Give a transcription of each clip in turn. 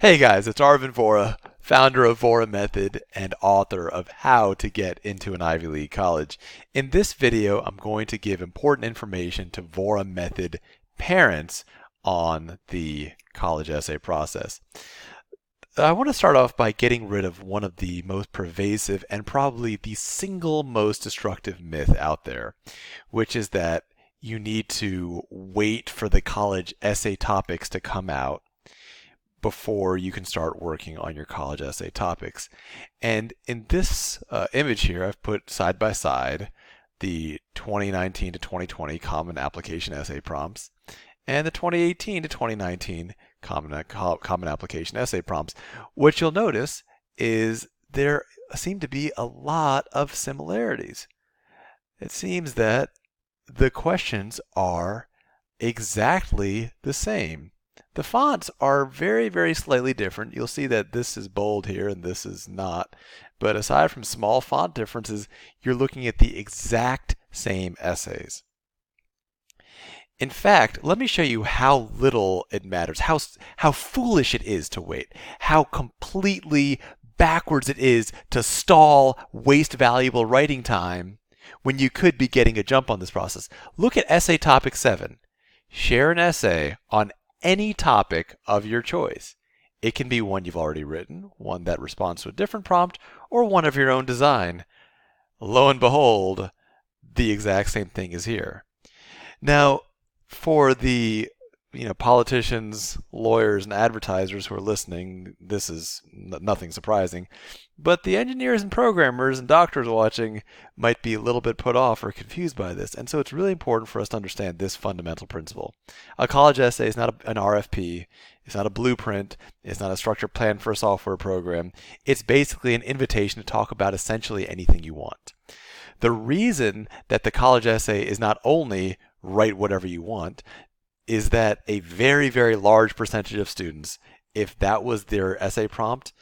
Hey guys, it's Arvin Vohra, founder of Vohra Method and author of How to Get into an Ivy League College. In this video, I'm going to give important information to Vohra Method parents on the college essay process. I want to start off by getting rid of one of the most pervasive and probably the single most destructive myth out there, which is that you need to wait for the college essay topics to come out before you can start working on your college essay topics. And in this image here, I've put side by side the 2019 to 2020 Common Application Essay prompts and the 2018 to 2019 Common Application Essay prompts. What you'll notice is there seem to be a lot of similarities. It seems that the questions are exactly the same. The fonts are very, very slightly different. You'll see that this is bold here and this is not. But aside from small font differences, you're looking at the exact same essays. In fact, let me show you how little it matters, how foolish it is to wait, how completely backwards it is to stall, waste valuable writing time when you could be getting a jump on this process. Look at essay topic 7. Share an essay on any topic of your choice. It can be one you've already written, one that responds to a different prompt, or one of your own design. Lo and behold, the exact same thing is here. Now, for the politicians, lawyers, and advertisers who are listening, this is nothing surprising. But the engineers and programmers and doctors watching might be a little bit put off or confused by this. And so it's really important for us to understand this fundamental principle. A college essay is not an RFP. It's not a blueprint. It's not a structured plan for a software program. It's basically an invitation to talk about essentially anything you want. The reason that the college essay is not only write whatever you want is that a very, very large percentage of students, if that was their essay prompt,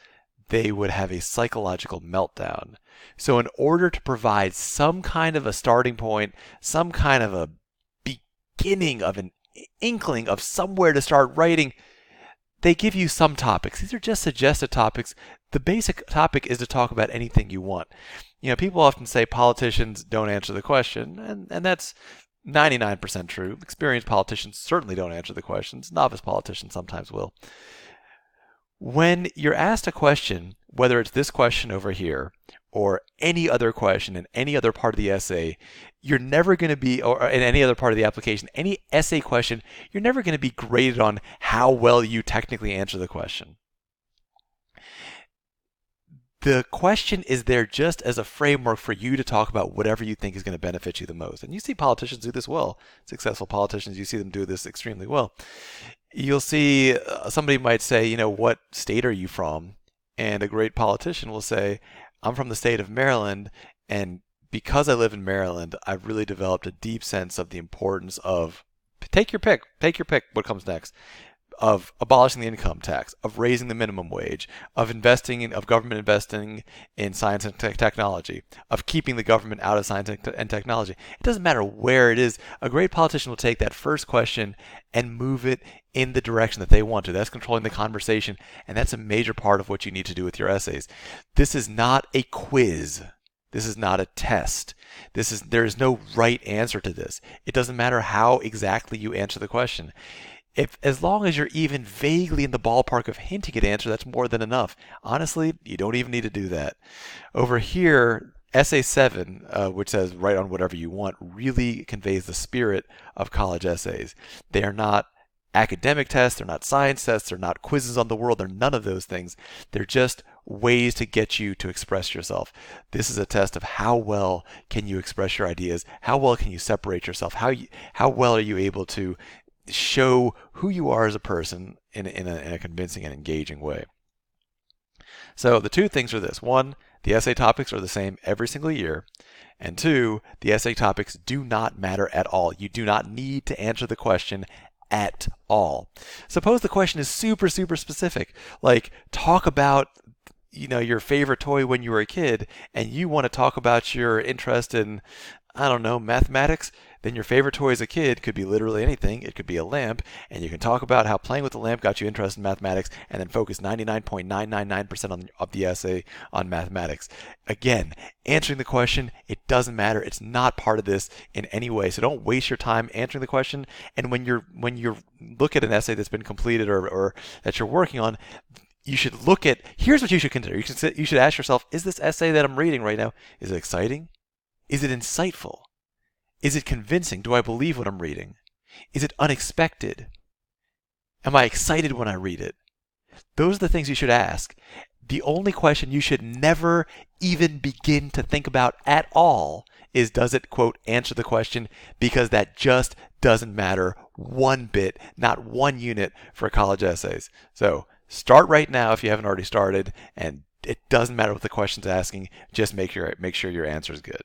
they would have a psychological meltdown. So in order to provide some kind of a starting point, some kind of a beginning of an inkling of somewhere to start writing, they give you some topics. These are just suggested topics. The basic topic is to talk about anything you want. People often say politicians don't answer the question, and that's 99% true. Experienced politicians certainly don't answer the questions. Novice politicians sometimes will. When you're asked a question, whether it's this question over here or any other question in any other part of the essay, you're never going to be, or in any other part of the application, any essay question, you're never going to be graded on how well you technically answer the question. The question is there just as a framework for you to talk about whatever you think is going to benefit you the most. And you see politicians do this well. Successful politicians, you see them do this extremely well. You'll see somebody might say, what state are you from? And a great politician will say, I'm from the state of Maryland, and because I live in Maryland, I've really developed a deep sense of the importance of, take your pick, what comes next, of abolishing the income tax, of raising the minimum wage, of government investing in science and technology, of keeping the government out of science and technology. It doesn't matter where it is. A great politician will take that first question and move it in the direction that they want to. That's controlling the conversation, and that's a major part of what you need to do with your essays. This is not a quiz. This is not a test. There is no right answer to this. It doesn't matter how exactly you answer the question. As long as you're even vaguely in the ballpark of hinting at answer, that's more than enough. Honestly, you don't even need to do that. Over here, essay 7, which says write on whatever you want, really conveys the spirit of college essays. They are not academic tests, they're not science tests, they're not quizzes on the world, they're none of those things. They're just ways to get you to express yourself. This is a test of how well can you express your ideas, how well can you separate yourself, how well are you able to show who you are as a person in a convincing and engaging way. So the two things are this. One, the essay topics are the same every single year. And two, the essay topics do not matter at all. You do not need to answer the question at all. Suppose the question is super, super specific. Like, talk about your favorite toy when you were a kid, and you want to talk about your interest in, I don't know, mathematics. then your favorite toy as a kid could be literally anything. It could be a lamp, and you can talk about how playing with the lamp got you interested in mathematics, and then focus 99.999% of the essay on mathematics. Again, answering the question, it doesn't matter. It's not part of this in any way. So don't waste your time answering the question. And when you look at an essay that's been completed or that you're working on, you should look at, here's what you should consider. You should ask yourself, is this essay that I'm reading right now, is it exciting? Is it insightful? Is it convincing? Do I believe what I'm reading? Is it unexpected? Am I excited when I read it? Those are the things you should ask. The only question you should never even begin to think about at all is, does it, quote, answer the question? Because that just doesn't matter one bit, not one unit for college essays. So start right now if you haven't already started, and it doesn't matter what the question's asking. Just make sure your answer is good.